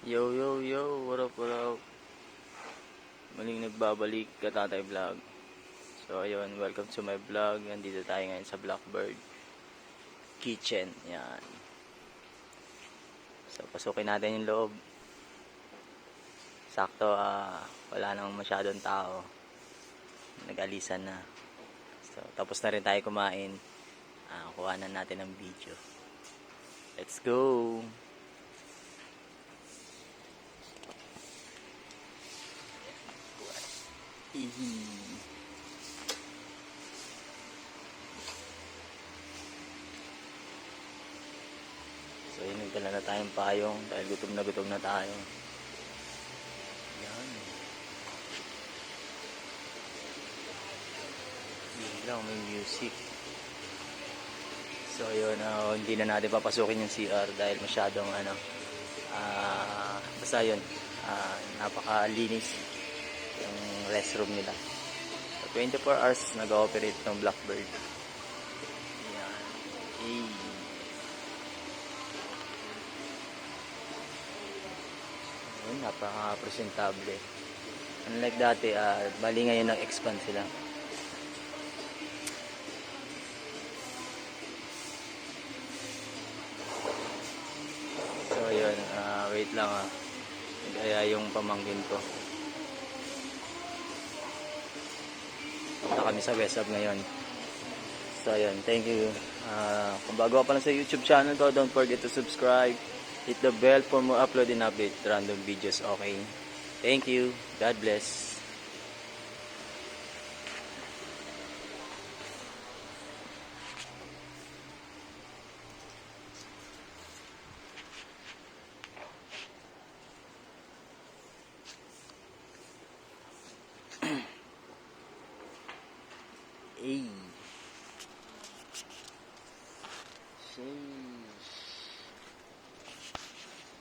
Yo, yo, yo, what up, what up? Muling nagbabalik ka Tatay Vlog. So, ayun, welcome to my vlog. Nandito tayo ngayon sa Blackbird Kitchen. Yan. So, pasukin natin yung loob. Sakto, wala nang masyadong tao. Nag-alisan na. So, tapos na rin tayo kumain. Kuhanan natin ng video. Let's go! So yun, nagdala na tayong payong dahil gutom na tayo. Yan. Yun lang, may music. So yun, hindi na natin papasukin yung CR dahil masyadong basta yun, napakalinis yung restroom nila. So 24 hours nag-ooperate ng Blackbird. Yan. Napaka-presentable. Unlike dati, bali ngayon nag-expand sila. So ayun, wait lang Nagaya yung pamangkin ko. Punta kami sa West Hub ngayon. So ayun, thank you. Kung bago ka pa lang sa YouTube channel ko, don't forget to subscribe. Hit the bell for more upload and update random videos, okay? Thank you. God bless. Hey.